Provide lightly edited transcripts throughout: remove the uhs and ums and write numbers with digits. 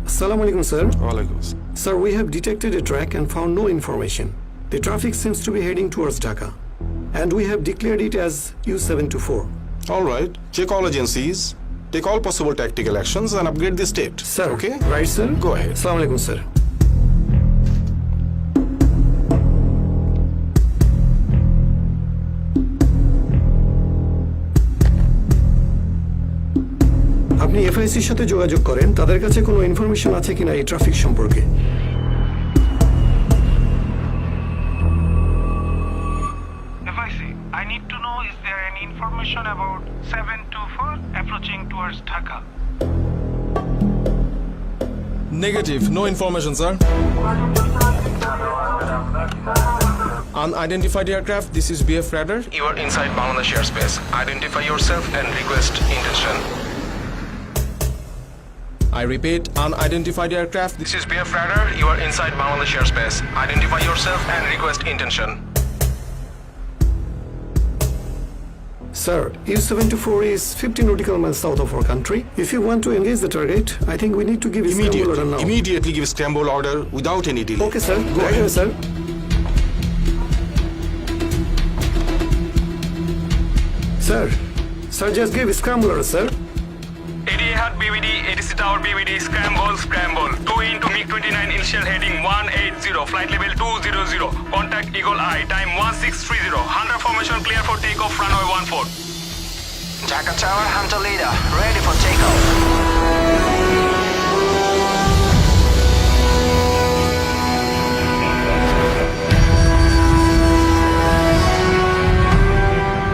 Assalamu alaikum, sir. Walaikum. Sir, we have detected a track and found no information. The traffic seems to be heading towards Dhaka, and we have declared it as U724. All right. Check all agencies, take all possible tactical actions, and upgrade the state. Sir, Okay? Right, sir? Go ahead. Assalamu alaikum, sir. আপনি এফআইসির সাথে যোগাযোগ করেন, তাদের কাছে কোনো information আছে কিনা এই ট্রাফিক সম্পর্কে। FIC, I need to know, is there any information about 724 approaching towards Dhaka? Negative. No information, sir. Unidentified aircraft. This is BF Radar. You are inside Bangladesh airspace. Identify yourself and request intention. I repeat, unidentified aircraft. This is BF Radar. You are inside Bangladesh airspace. Identify yourself and request intention. Sir, U724 is 50 nautical miles south of our country. If you want to engage the target, I think we need to give a scramble order now. Immediately give scramble order without any delay. Okay, sir. Go Right ahead. away, sir. Sir, just give a scramble order, sir. 88 Hut BVD, 86 Tower BVD, scramble. 2 into MiG-29, initial heading 180, flight level 200. Contact Eagle Eye, time 1630. Hunter formation clear for takeoff, runway 14. Dhaka Tower, Hunter Leader, ready for takeoff.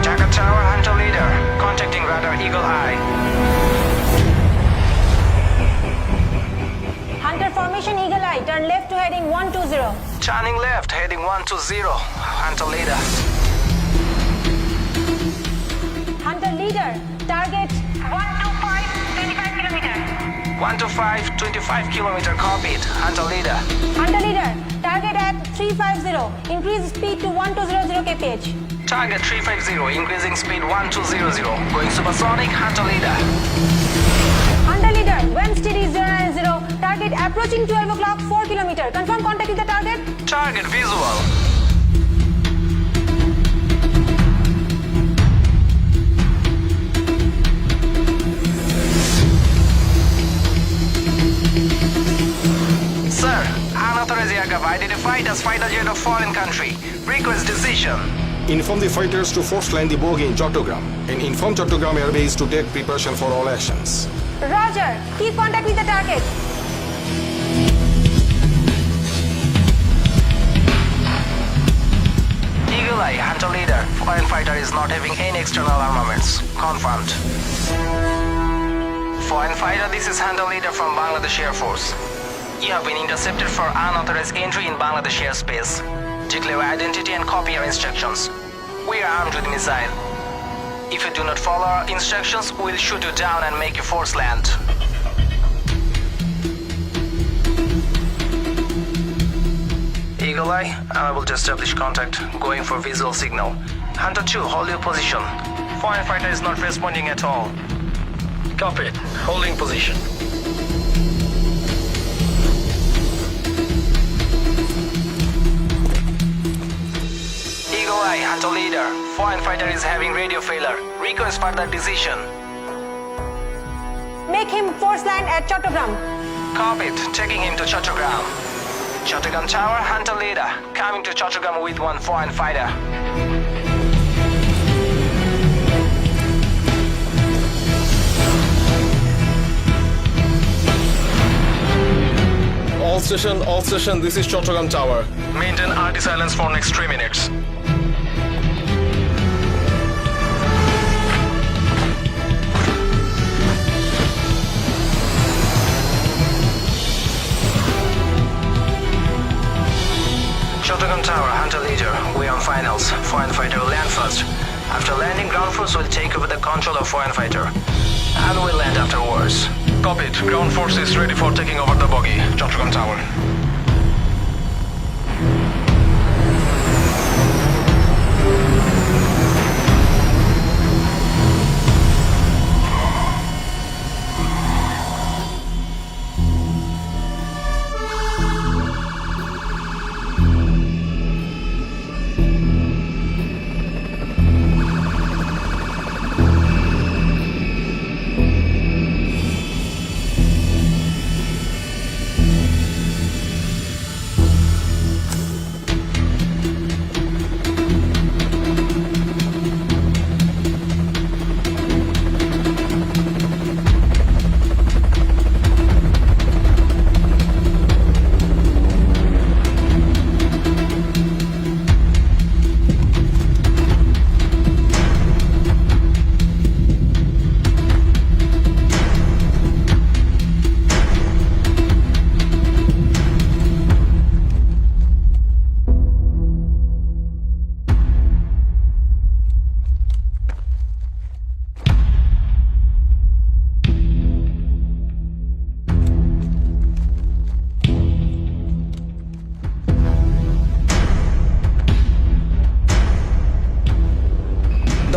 Dhaka Tower, Hunter Leader, contacting radar Eagle Eye. Hunter formation Eagle Eye, turn left to heading 120. Turning left, heading 120. Hunter Leader. Hunter leader, target 125, 25 kilometer. 125, 25 kilometer copied. Hunter Leader. Hunter leader, target at 350, increase speed to 1200 kph. Target 350, increasing speed 1200. Going supersonic, Hunter Leader. Hunter leader, wind steady 090, target approaching 12 o'clock, 4 kilometer. Confirm contact with the target. Target visual. Sir, unauthorized aircraft identified as fighter jet of foreign country. Request decision. Inform the fighters to force land the bogie in Chattogram and inform Chattogram Air Base to take preparation for all actions. Roger, keep contact with the target. Eagle Eye, Hunter Leader. Foreign fighter is not having any external armaments. Confirmed. Foreign fighter, this is Hunter Leader from Bangladesh Air Force. You have been intercepted for unauthorized entry in Bangladesh airspace. Declare identity and copy our instructions. We are armed with missile. If you do not follow our instructions, we'll shoot you down and make you force land. Eagle Eye, unable to establish contact. Going for visual signal. Hunter 2, hold your position. Foreign fighter is not responding at all. Copy. Holding position. Eagle Eye, Hunter Leader. Foreign fighter is having radio failure. Request further decision. Make him force land at Chattogram. Copied. Taking him to Chattogram. Chattogram Tower, Hunter Leader. Coming to Chattogram with one foreign fighter. all station, this is Chattogram Tower. Maintain RT silence for next 3 minutes. Chattogram Tower, Hunter Leader, we are on finals. Foreign fighter will land first. After landing, ground force will take over the control of foreign fighter. And will land afterwards. Copied. Ground force is ready for taking over the bogey. Chattogram Tower.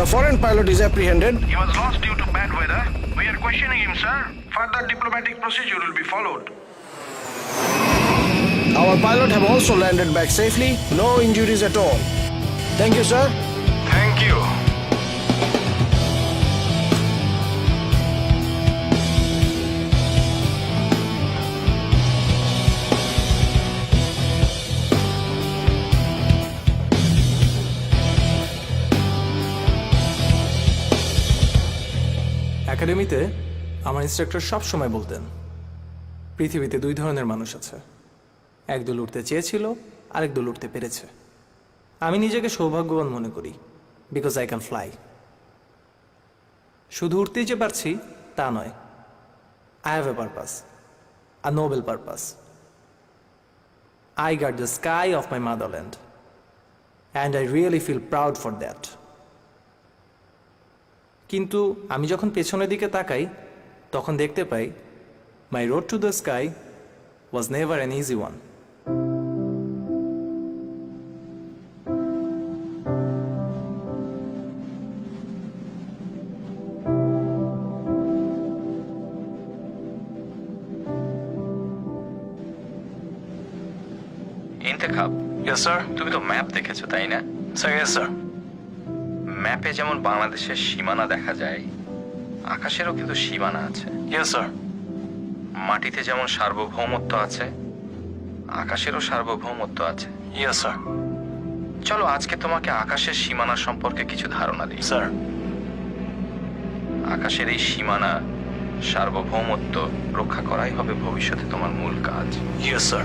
The foreign pilot is apprehended. He was lost due to bad weather. We are questioning him, sir. Further diplomatic procedure will be followed. Our pilot have also landed back safely. No injuries at all. Thank you, sir. Thank you. একাডেমিতে আমার instructor সব সময় বলতেন পৃথিবীতে দুই ধরনের মানুষ আছে, একদল উঠতে চেয়েছিল, আরেকদল উঠতে পেরেছে। আমি নিজেকে সৌভাগ্যবান মনে করি, বিকজ আই ক্যান ফ্লাই। শুধু উঠতেই যে পারছি তা নয়, I have a purpose, a noble purpose. I guard the sky of my motherland and I really feel proud for that. কিন্তু আমি যখন পেছনের দিকে তাকাই তখন দেখতে পাই my road to the sky was never an easy one. Intekhab, Yes, sir. তুমি তো ম্যাপ দেখেছো তাই না? Sir, yes, sir. ম্যাপে যেমন বাংলাদেশের সীমানা দেখা যায়, আকাশেরও কিন্তু সীমানা আছে। Yes, sir. মাটিতে যেমন সার্বভৌমত্ব আছে, আকাশেরও সার্বভৌমত্ব আছে। Yes, sir. চলো আজকে তোমাকে আকাশের সীমানা সম্পর্কে কিছু ধারণা দিই। Sir. আকাশের এই সীমানা, সার্বভৌমত্ব রক্ষা করাই হবে ভবিষ্যতে তোমার মূল কাজ। Yes, sir.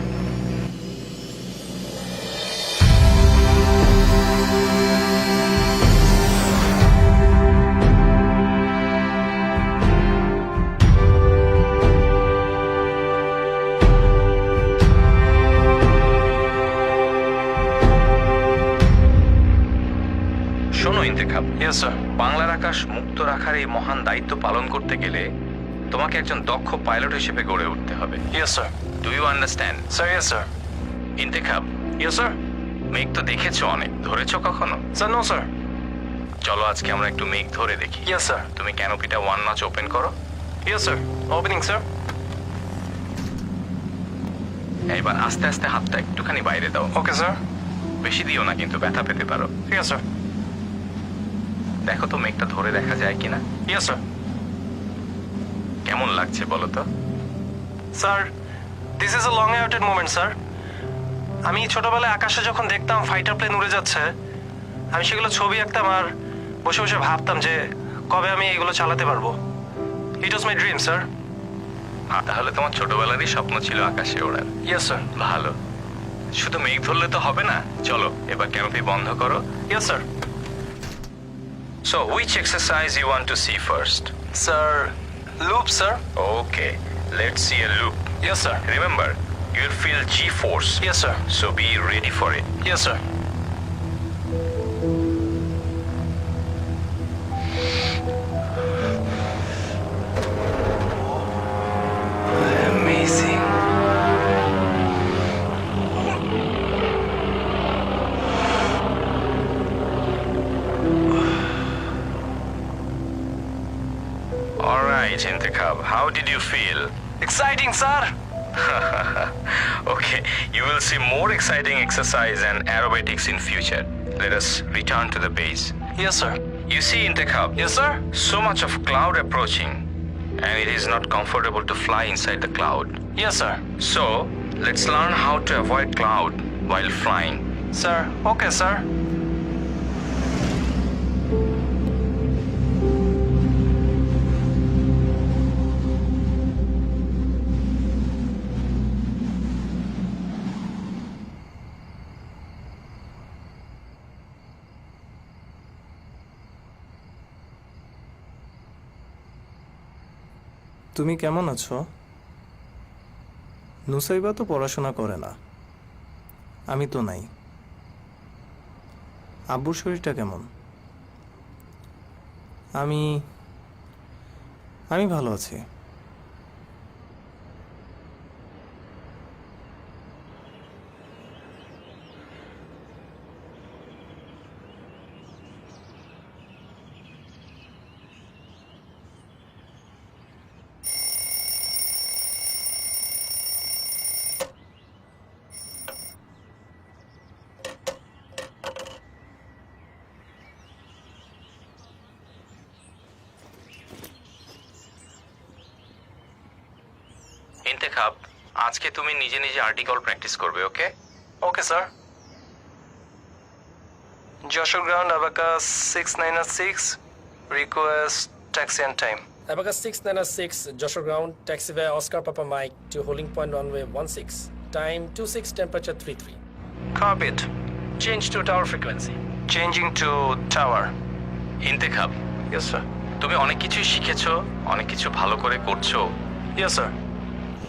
শোনো ইন্তেখাব, Yes, sir. বাংলার আকাশ মুক্ত রাখার এই মহান দায়িত্ব পালন করতে গেলে তোমাকে একজন দক্ষ পাইলট হিসেবে গড়ে উঠতে হবে। Yes, sir. Do you understand? Sir, yes, sir. Intekhab, Yes, sir. মেঘ তো দেখেছো অনেক, ধরেছো কখনো? Sir, no, sir. চলো আজকে আমরা একটু মেঘ ধরে দেখি। Yes, sir. তুমি ক্যানোপিটা 1 নচ ওপেন করো। Yes, sir. Opening, sir. এবার আস্তে আস্তে হাতটা একটুখানি বাইরে দাও। Okay, sir. বেশি দিও না, কিন্তু ব্যথা পেতে পারো। Yes, sir. দেখো তো মেঘটা ধরে দেখা যায় কিনা। Yes, sir. কেমন লাগছে বলো তো? Sir, this is a long awaited moment, sir. আমি ছোটবেলায় আকাশে যখন দেখতাম ফাইটার প্লেন উড়ে যাচ্ছে, আমি সেগুলো ছবি আঁকতাম আর বসে বসে ভাবতাম যে কবে আমি এগুলো চালাতে পারবো। It was my dream, sir. তাহলে তোমার ছোটবেলারই স্বপ্ন ছিল আকাশে ওড়ার। Yes, sir. ভালো। শুধু মেঘ ধরলে তো হবে না, চলো এবার ক্যানোপি বন্ধ করো। Yes, sir. So which exercise you want to see first? Sir, loop, sir. Okay, let's see a loop. Yes, sir. Remember, you'll feel G-force. Yes, sir. So be ready for it. Yes, sir. Amazing. All right, Intikhab, how did you feel? Exciting, sir. Okay, you will see more exciting exercise and aerobatics in future. Let us return to the base. Yes, sir. You see, Intikhab, Yes, sir. so much of cloud approaching, and it is not comfortable to fly inside the cloud. Yes, sir. So, let's learn how to avoid cloud while flying. Sir. Okay, sir. তুমি কেমন আছো? নুসাইবা তো পড়াশোনা করে না, আমি তো নাই। আব্বুর শরীরটা কেমন? আমি ভালো আছি। Intikhab, আজকে তুমি নিজে নিজে আর্টিকেল প্র্যাকটিস করবে, ওকে? Okay, sir. Joshua Ground, Abacus 6906. Request taxi and time. Abacus 696, Joshua Ground, taxiway Oscar Papa Mike to holding point runway 16. Time 26, temperature 33. Copied. Change to tower frequency. Changing to tower. Intikhab, Yes, sir. তুমি অনেক কিছুই শিখেছো, অনেক কিছু ভালো করে করছো, Yes, sir.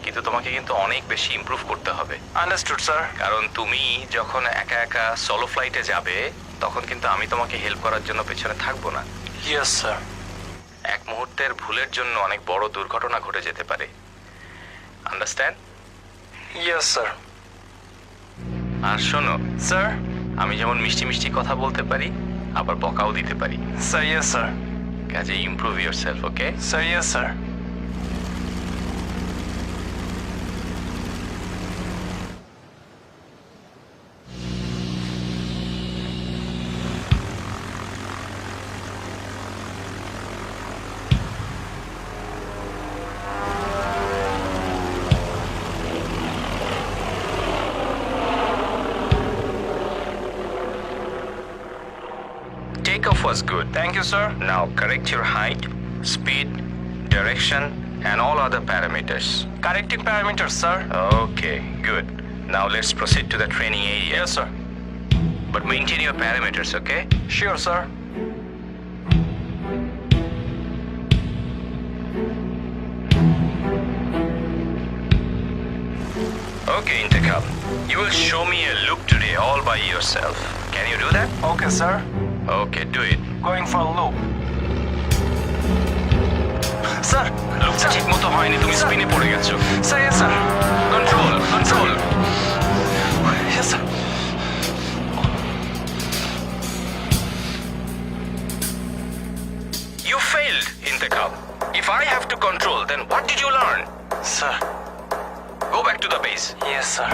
কিন্তু তোমাকে কিন্তু অনেক বেশি ইমপ্রুভ করতে হবে। Understood, sir. কারণ তুমি যখন একা একা সলো ফ্লাইটে যাবে, তখন কিন্তু আমি তোমাকে হেল্প করার জন্য পেছনে থাকবো না। Yes, sir. এক মুহূর্তের ভুলের জন্য অনেক বড় দুর্ঘটনা ঘটে যেতে পারে। আন্ডারস্ট্যান্ড? Yes, sir. আর শোনো, Sir? আমি যেমন মিষ্টি মিষ্টি কথা বলতে পারি, আবার বকাও দিতে পারি। Sir, yes, sir. কাজে improve yourself, okay? Sir, yes, sir. Takeoff was good. Thank you, sir. Now correct your height, speed, direction, and all other parameters. Correcting parameters, sir. Okay, good. Now let's proceed to the training area. Yes, sir. But maintain your parameters, okay? Sure, sir. Okay, Intikhab. You will show me a loop today all by yourself. Can you do that? Okay, sir. Okay, do it. Going for a loop. Sir. লুপটা ঠিক মতো হয়নি, তুমি স্পিনে পড়ে গেছো। Sir, yes, sir. Control, control. Yes, sir. You failed, Intikhab. If I have to control, then what did you learn? Sir. Go back to the base. Yes, sir.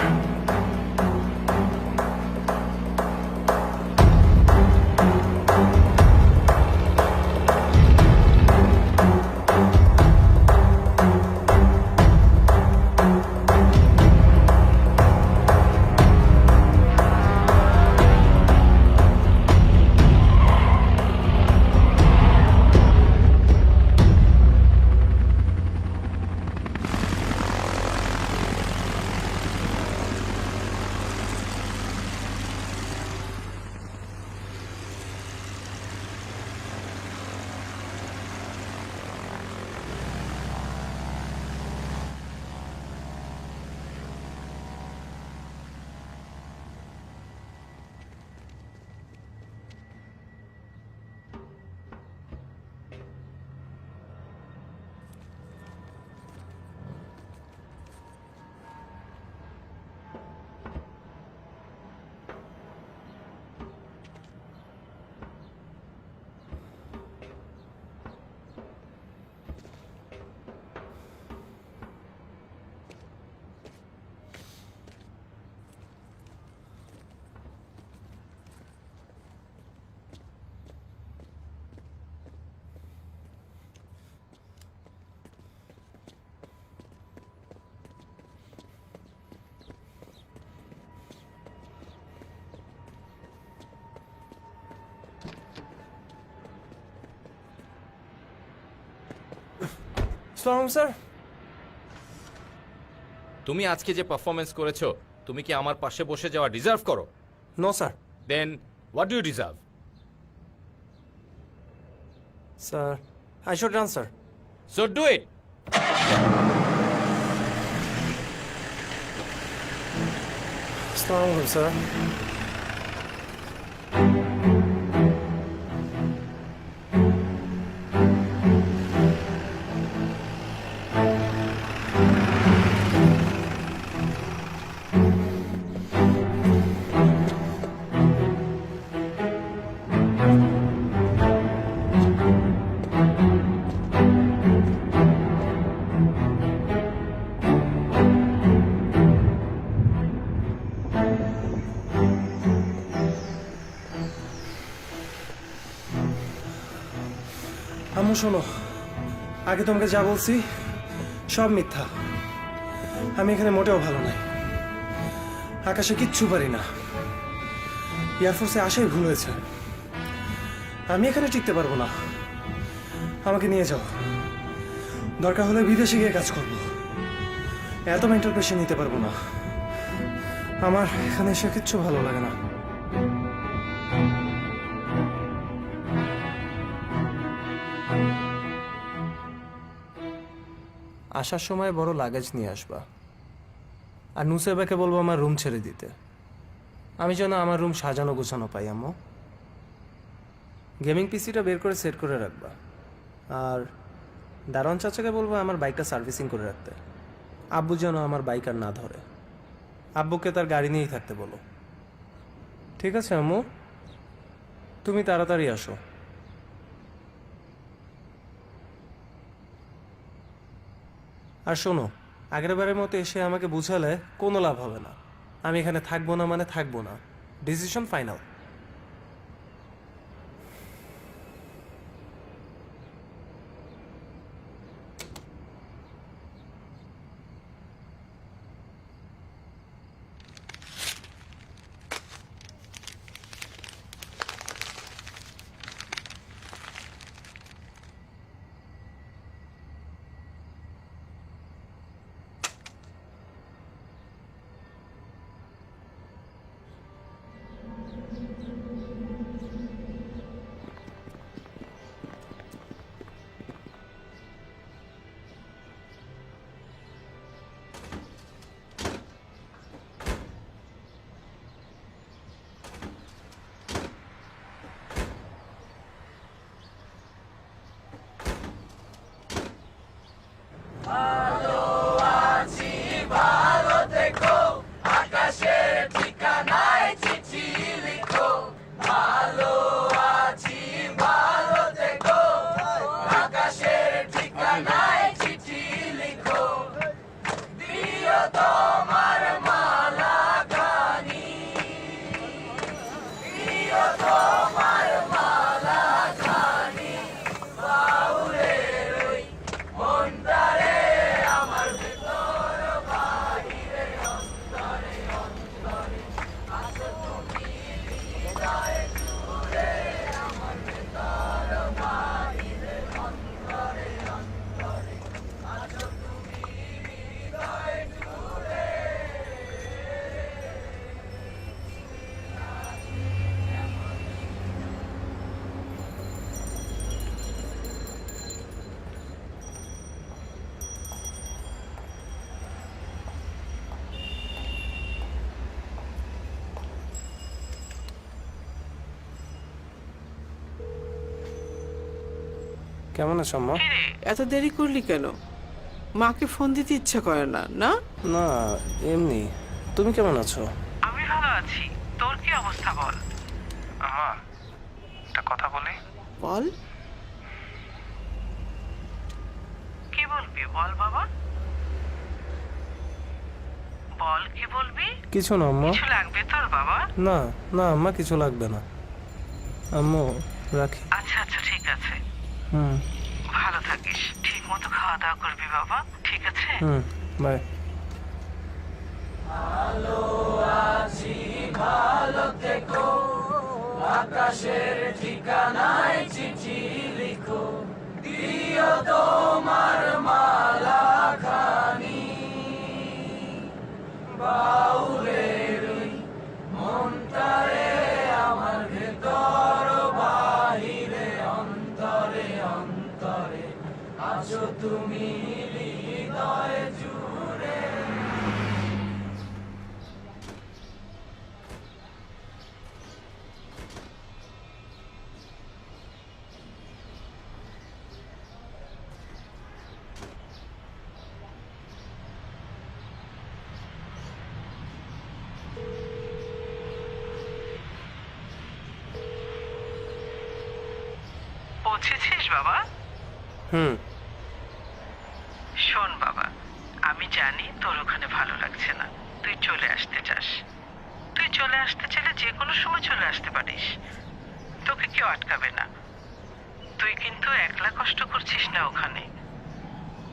আসসালামু sir. তুমি আজকে যে পারফরমেন্স করেছো, তুমি কি আমার পাশে বসে যাওয়া ডিজার্ভ করো? No sir. Then what do you deserve? Sir, I should run sir. So do it. আসসালামু আলাইকুম স্যার। আম্মু শোনো, আগে তোমাকে যা বলছি সব মিথ্যা। আমি এখানে মোটেও ভালো নাই, আকাশে কিচ্ছু পারি না। এয়ারফোর্সে আসাই ভুল হয়েছে। আমি এখানে টিকতে পারবো না, আমাকে নিয়ে যাও। দরকার হলে বিদেশে গিয়ে কাজ করব। এত মেন্টাল প্রেশার নিতে পারবো না। আমার এখানে এসে কিচ্ছু ভালো লাগে না। আসার সময় বড় লাগেজ নিয়ে আসবা, আর নুসেবাকে বলবো আমার রুম ছেড়ে দিতে। আমি যেন আমার রুম সাজানো গোছানো পাই। আম্মু, গেমিং পিসিটা বের করে সেট করে রাখবা, আর দারোয়ান চাচাকে বলবো আমার বাইকটা সার্ভিসিং করে রাখতে। আব্বু যেন আমার বাইক আর না ধরে। আব্বুকে তার গাড়ি নিয়েই থাকতে বলো। ঠিক আছে আম্মু, তুমি তাড়াতাড়ি আসো। আর শোনো, আগের বারের মতো এসে আমাকে বুঝালে কোনো লাভ হবে না। আমি এখানে থাকবো না মানে থাকবো না। Decision final. কেমন আছো আম্মা? এত দেরি করলি কেন? মাকে ফোন দিতে ইচ্ছা করে না? না না, এমনি। তুমি কেমন আছো? আমি ভালো আছি। তোর কি অবস্থা বল? আম্মা, একটা কথা বলি। বল। কি বলবি বল বাবা, বল কি বলবি? কিছু না আম্মা। কিছু লাগবে তোর বাবা? না না আম্মা, কিছু লাগবে না। আম্মু রাখি। আচ্ছা আচ্ছা, ঠিক আছে। হুম, ভালো থাকিস, ঠিক মতো খাওয়া দাওয়া করবি বাবা, ঠিক আছে? হুম, বাই। ভালো আছি, ভালো থেকো, আকাশের ঠিকানায় চিঠি লিখো, পৌঁছেছিস বাবা? শোন বাবা, আমি জানি তোর ওখানে ভালো লাগছে না, তুই চলে আসতে চাস। তুই চলে আসতে চাইলে যে কোনো সময় চলে আসতে পারিস, তোকে কেউ আটকাবে না। তুই কিন্তু একলা কষ্ট করছিস না ওখানে,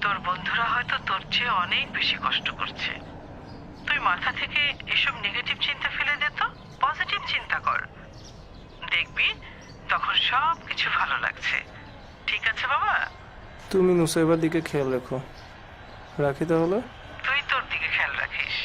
তোর বন্ধুরা হয়তো তোর চেয়ে অনেক বেশি কষ্ট করছে। তুই মাথা থেকে এসব নেগেটিভ চিন্তা ফেলে দে, তো পজিটিভ চিন্তা কর, দেখবি তখন সব কিছু ভালো লাগছে। ঠিক আছে বাবা? তুমি নুসাইবার দিকে খেয়াল রেখো। রাখি তাহলে? তুই তোর দিকে খেয়াল রাখিস।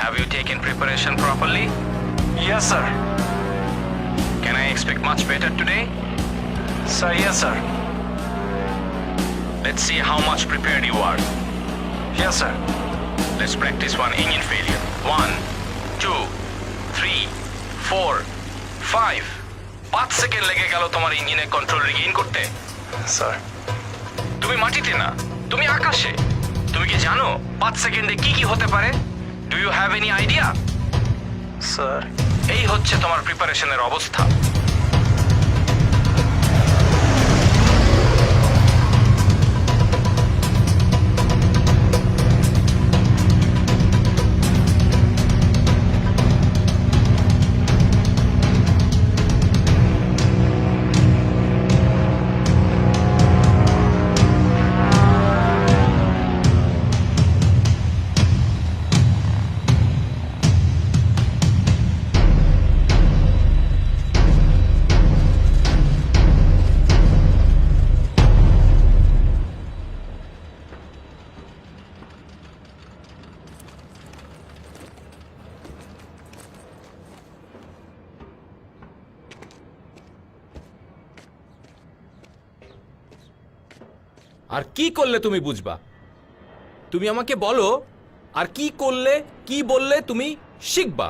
Have you taken preparation properly? Yes, sir. Can I expect much better today? Sir, yes, sir. Let's see how much prepared you are. Yes, sir. Let's practice one engine failure. 1, 2, 3, 4, 5. 5 second লেগে গেল তোমার ইঞ্জিনের control Regain করতে। Sir. তুমি মাটিতে না, তুমি আকাশে। তুমি কি জানো 5 সেকেন্ডে কি কি হতে পারে? Do you have any idea? Sir. এই হচ্ছে তোমার প্রিপারেশনের অবস্থা। আর কি করলে তুমি বুঝবা? তুমি আমাকে বলো, আর কি করলে, কি বললে তুমি শিখবা?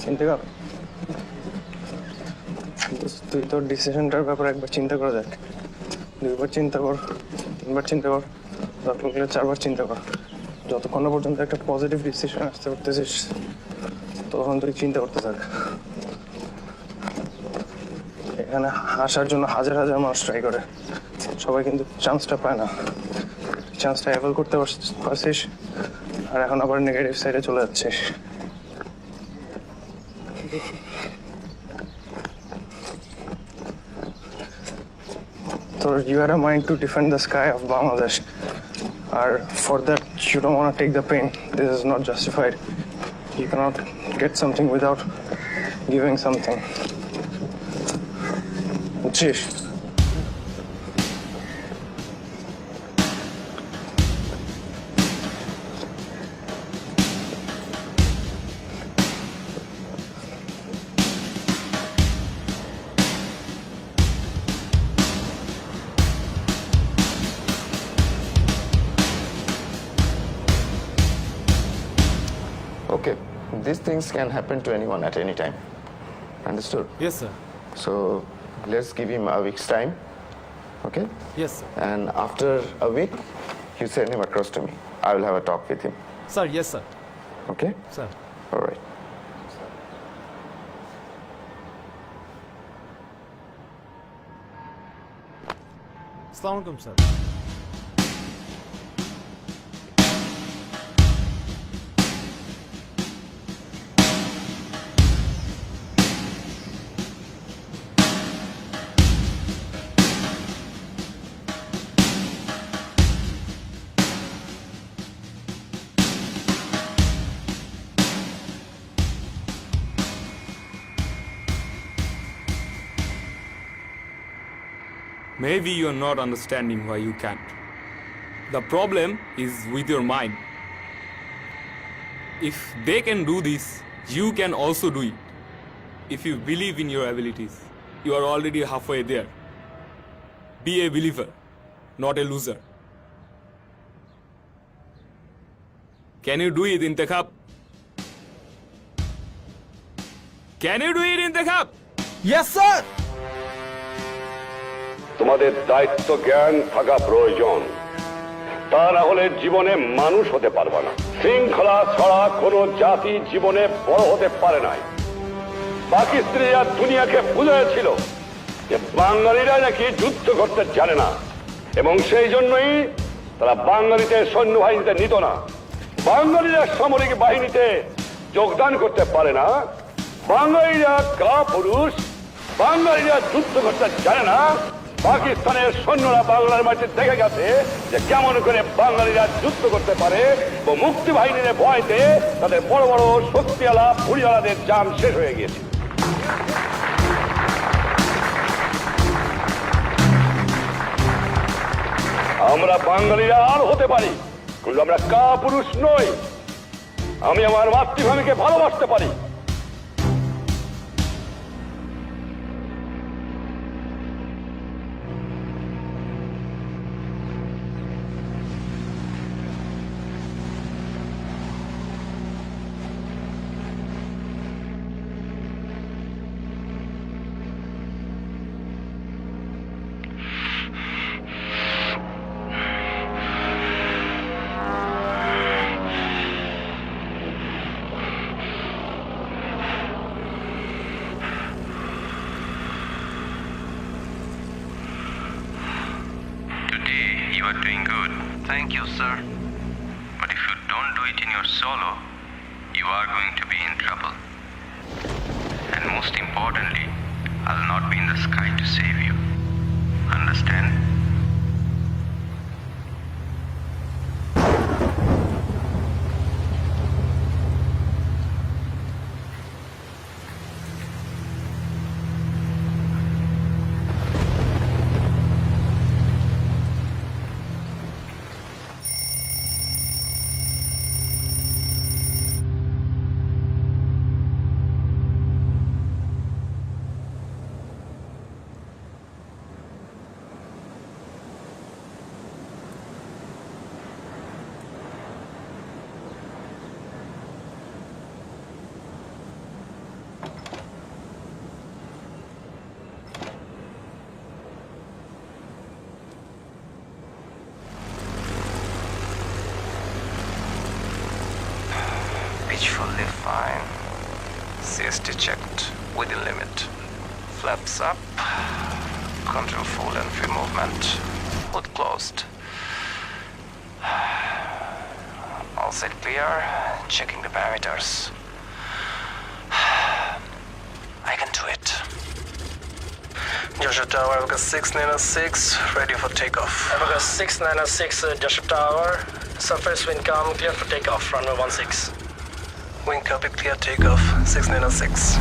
Sintiga. তুই তোর ডিসিশনটার ব্যাপারে একবার চিন্তা করে দেখ, 2বার চিন্তা কর, 3বার চিন্তা কর, দরকার হলে 4বার চিন্তা কর। যতক্ষণ না পর্যন্ত একটা পজিটিভ ডিসিশন আসতে পারতেছিস তখন তুই চিন্তা করতে থাক। এখানে আসার জন্য হাজার হাজার মানুষ ট্রাই করে, সবাই কিন্তু চান্সটা পায় না। চান্সটা অ্যাভেল করতে পারছিস আর এখন আবার নেগেটিভ সাইডে চলে যাচ্ছিস। So you had a mind to defend the sky of Bangladesh, or for that you don't want to take the pain. This is not justified. You cannot get something without giving something. বুঝছিস? Okay, these things can happen to anyone at any time. Understood? Yes, sir. So let's give him a week's time. Okay? Yes, sir. And after a week, you send him across to me. I will have a talk with him. Sir, yes, sir. Okay? Sir. All right. Assalamu alaikum, sir. Maybe you're not understanding why you can't. The problem is with your mind. If they can do this, you can also do it. If you believe in your abilities, you are already halfway there. Be a believer, not a loser. Can you do it, Intikhab? Can you do it, Intikhab? Yes, sir! তোমাদের দায়িত্ব জ্ঞান থাকা প্রয়োজন, তা না হলে জীবনে মানুষ হতে পারবে না। শৃঙ্খলা ছাড়া কোনো জাতি জীবনে বড় হতে পারে নাই। পাকিস্তানিরা দুনিয়াকে বুঝিয়েছিল যে বাঙালিরা নাকি যুদ্ধ করতে জানে না, এবং সেই জন্যই তারা বাঙালিদের সৈন্যবাহিনীতে নিত না। বাঙালিরা সামরিক বাহিনীতে যোগদান করতে পারে না। বাঙালিরা কাপুরুষ, বাঙালিরা যুদ্ধ করতে জানে না। পাকিস্তানের সৈন্যরা বাংলার মাটিতে দেখে গেছে যে কেমন করে বাঙালিরা যুদ্ধ করতে পারে, ও মুক্তি বাহিনীর ভয়তে তাদের বড় বড় শক্তিওয়ালা পুরিওয়ালাদের জাম শেষ হয়ে গিয়েছে। আমরা বাঙালিরা আর হতে পারি, কিন্তু আমরা কাপুরুষ নই। আমি আমার মাতৃভূমিকে ভালোবাসতে পারি। You are doing good. Thank you, sir. But if you don't do it in your solo, you are going to be in trouble. And most importantly, I'll not be in the sky to save you. Understand? fine. CST checked within limit. Flaps up. Control full and free movement. Hood closed. All set clear. Checking the parameters. I can do it. Joshua Tower, Avaca 696, ready for takeoff. Avaca 696, Joshua Tower. Surface wind calm, clear for takeoff, runway 16. Wind copy, clear takeoff, 696.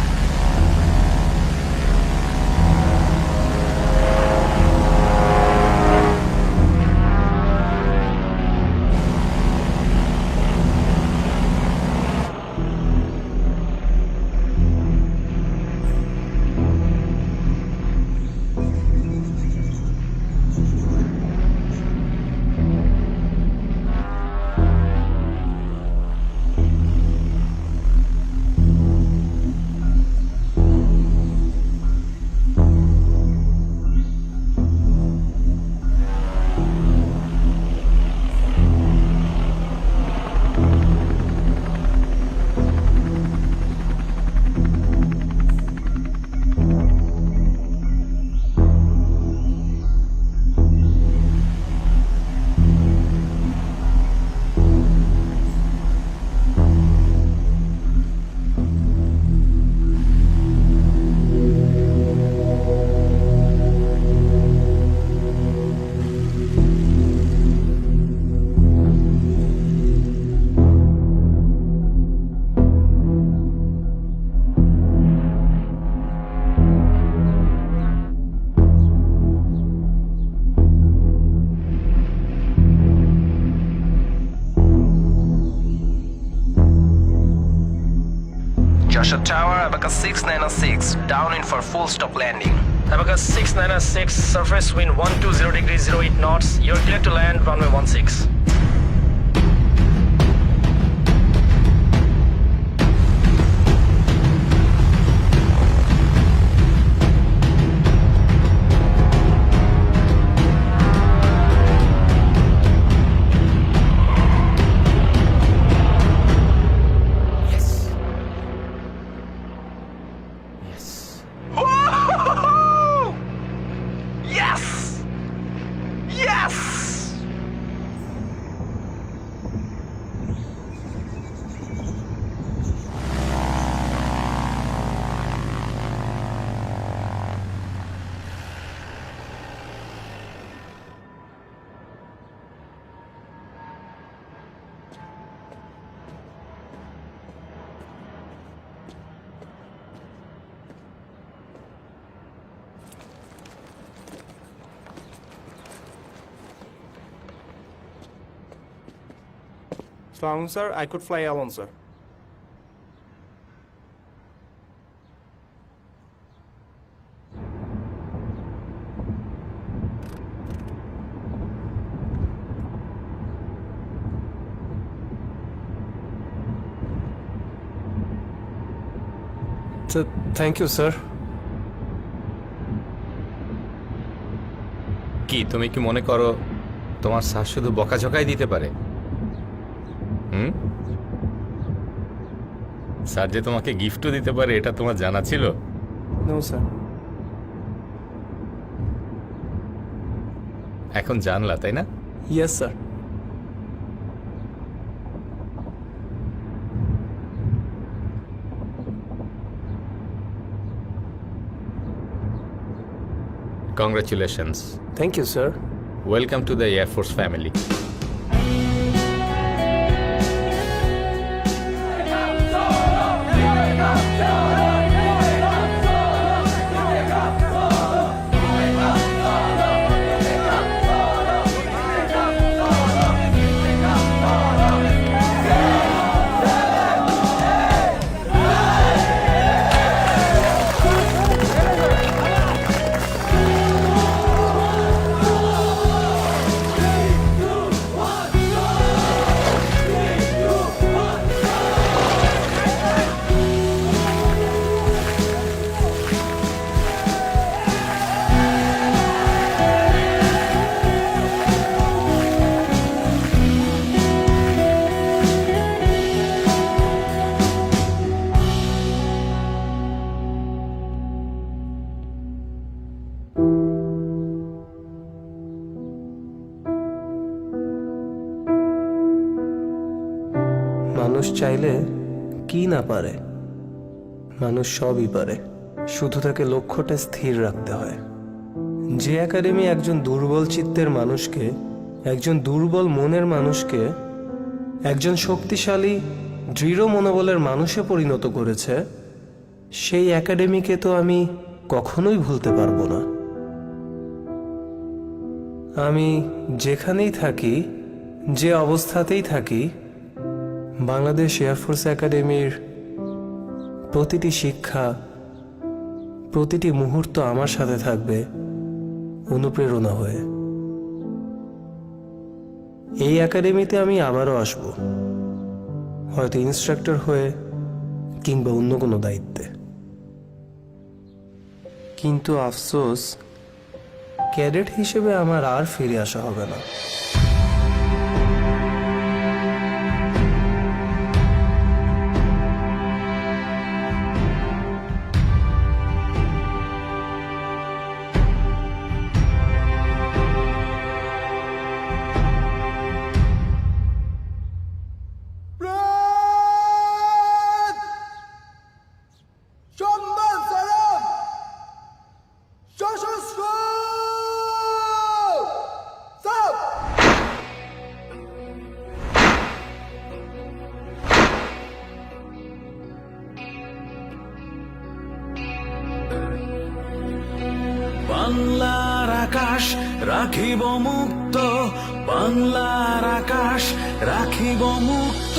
Joshua Tower, Avaca 696, down in for full stop landing. Avaca 696, surface wind 120 degrees 08 knots. You're clear to land, runway 16. Yes! Yes! Salaam, sir. I could fly alone, sir. Thank you sir. কি তুমি কি মনে করো তোমার sir শুধু বকাঝকাই দিতে পারে? Sir যে তোমাকে গিফটও দিতে পারে এটা তোমার জানা ছিল? No sir. এখন জানলা, তাই না? Yes sir. Congratulations. Thank you sir. Welcome to the Air Force family. মানুষ চাইলে কি না পারে? মানুষ সবই পারে, শুধু তাকে লক্ষ্যটা স্থির রাখতে হয়। যে একাডেমি একজন দুর্বল চিত্তের মানুষকে, একজন দুর্বল মনের মানুষকে একজন শক্তিশালী দৃঢ় মনোবলের মানুষে পরিণত করেছে, সেই একাডেমিকে তো আমি কখনোই ভুলতে পারবো না। আমি যেখানেই থাকি, যে অবস্থাতেই থাকি, বাংলাদেশ এয়ারফোর্স একাডেমির প্রতিটি শিক্ষা, প্রতিটি মুহূর্ত আমার সাথে থাকবে অনুপ্রেরণা হয়ে। এই একাডেমিতে আমি আবারও আসব, হয়তো ইনস্ট্রাক্টর হয়ে কিংবা অন্য কোনো দায়িত্বে। কিন্তু আফসোস, ক্যাডেট হিসেবে আমার আর ফিরে আসা হবে না। বাংলার আকাশ রাখিব মুক্ত, বাংলার আকাশ রাখিব মুক্ত।